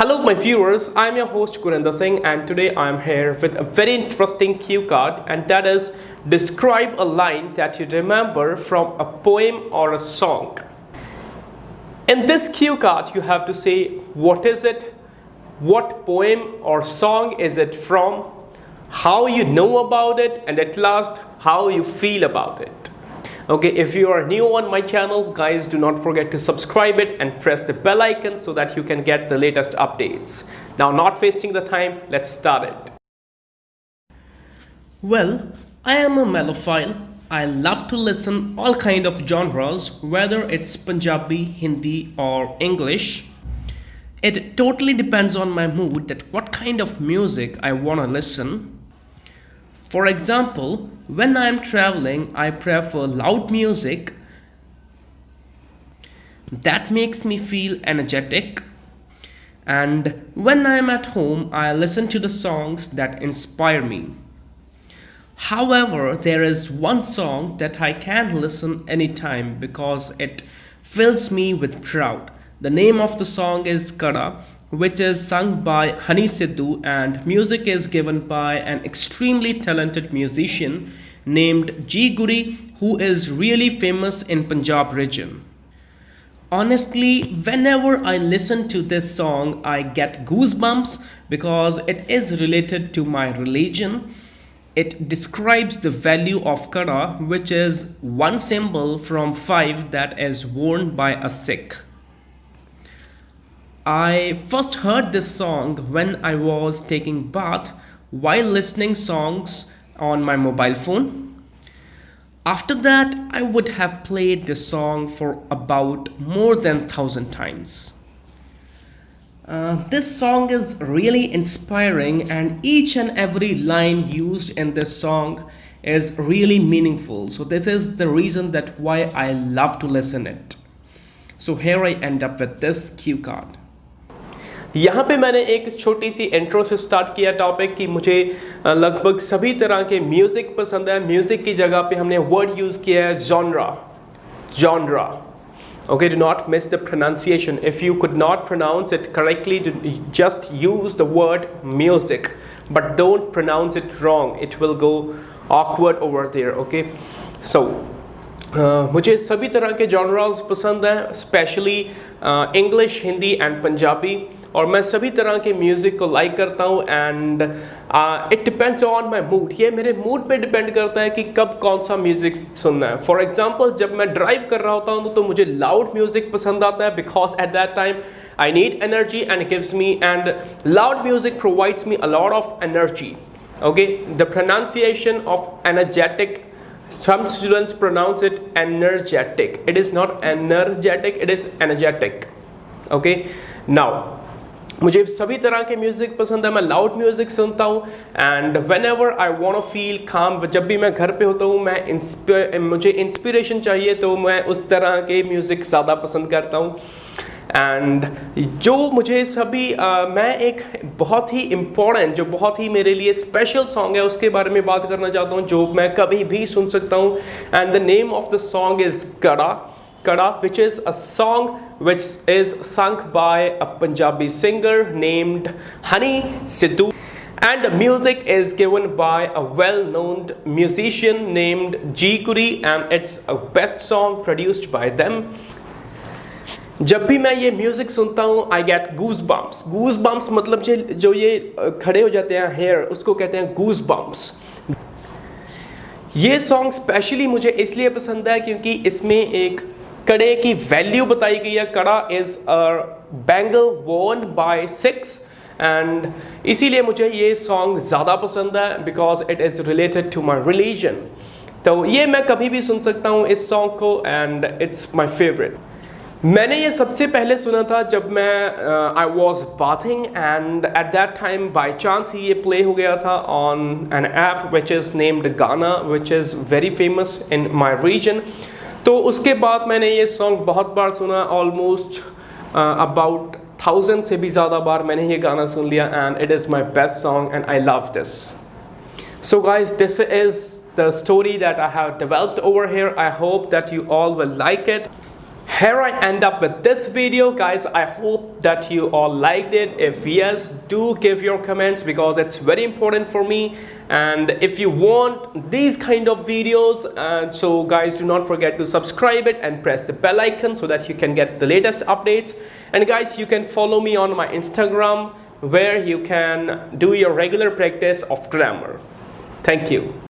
Hello, my viewers. I'm your host Kurinder Singh, and today I'm here with a very interesting cue card, and that is describe a line that you remember from a poem or a song. In this cue card, you have to say what is it, what poem or song is it from, how you know about it, and at last, how you feel about it. Okay, if you are new on my channel, guys, do not forget to subscribe it and press the bell icon so that you can get the latest updates. Now, not wasting the time, let's start it. Well, I am a mellophile. I love to listen all kind of genres, whether it's Punjabi, Hindi or English. It totally depends on my mood that what kind of music I want to listen. For example, when I am traveling, I prefer loud music that makes me feel energetic. And when I am at home, I listen to the songs that inspire me. However, there is one song that I can listen anytime because it fills me with pride. The name of the song is Kada, which is sung by Honey Sidhu, and music is given by an extremely talented musician named G Guri, who is really famous in Punjab region. Honestly, whenever I listen to this song, I get goosebumps because it is related to my religion. It describes the value of Kada, which is one symbol from five that is worn by a Sikh. I first heard this song when I was taking bath while listening songs on my mobile phone. After that, I would have played this song for about more than 1,000 times. This song is really inspiring, and each and every line used in this song is really meaningful. So this is the reason that why I love to listen it. So here I end up with this cue card. यहाँ पे मैंने एक छोटी सी intro से start किया topic कि मुझे लगभग सभी तरह के म्यूज़िक पसंद है. म्यूज़िक की जगह पे हमने वर्ड यूज़ किया है genre. Okay, do not miss the pronunciation. If you could not pronounce it correctly, just use the word music, but don't pronounce it wrong. It will go awkward over there. Okay, so मुझे सभी तरह के genres पसंद हैं, specially English, Hindi and Punjabi, और मैं सभी तरह के म्यूज़िक को लाइक करता हूँ. And it depends on my mood. ये मेरे मूड पे डिपेंड करता है कि कब कौन सा म्यूज़िक सुनना है. फॉर एग्जांपल, जब मैं ड्राइव कर रहा होता हूँ तो मुझे लाउड म्यूज़िक पसंद आता है because at that time I need energy and gives me, and loud music provides me a lot of energy. Okay, the pronunciation of energetic, some students pronounce it energetic. It is not energetic, it is energetic. Okay, now मुझे सभी तरह के music पसंद है. मैं loud music सुनता हूँ, and whenever I want to feel calm, जब भी मैं घर पे होता हूँ, मुझे इंस्पिरेशन चाहिए तो मैं उस तरह के म्यूज़िक ज़्यादा पसंद करता हूँ. एंड जो मुझे मैं एक बहुत ही इम्पोर्टेंट, जो बहुत ही मेरे लिए स्पेशल सॉन्ग है, उसके बारे में बात करना चाहता हूँ, जो मैं कभी भी सुन सकता हूँ. And the name of the song is Kada, which is a song which is sung by a Punjabi singer named Honey Sidhu, and the music is given by a well-known musician named G Guri, and it's a best song produced by them. जब भी मैं ये music सुनता हूँ, I get goose bumps. मतलब जो ये खड़े हो जाते हैं हेयर, उसको कहते हैं गूज बम्प्स. ये सॉन्ग स्पेशली मुझे इसलिए पसंद है क्योंकि इसमें एक कड़े की वैल्यू बताई गई है. Kada is a bangle worn by Sikhs, and इसीलिए मुझे ये सॉन्ग ज़्यादा पसंद है because it is related to my religion. तो ये मैं कभी भी सुन सकता हूँ इस सॉन्ग को, एंड इट्स माई फेवरेट. मैंने ये सबसे पहले सुना था जब मैं I was bathing, and at that time by chance ही ये प्ले हो गया था on an app which is named Gaana, which is very famous in my region. तो उसके बाद मैंने ये सॉन्ग बहुत बार सुना, ऑलमोस्ट अबाउट 1,000 से भी ज़्यादा बार मैंने ये गाना सुन लिया, and it is my best song and I love this. So guys, this is the story that I have developed over here. I hope that you all will like it. Here I end up with this video, guys. I hope that you all liked it. If yes, do give your comments because it's very important for me. And if you want these kind of videos, so guys, do not forget to subscribe it and press the bell icon so that you can get the latest updates. And guys, you can follow me on my Instagram where you can do your regular practice of grammar. Thank you.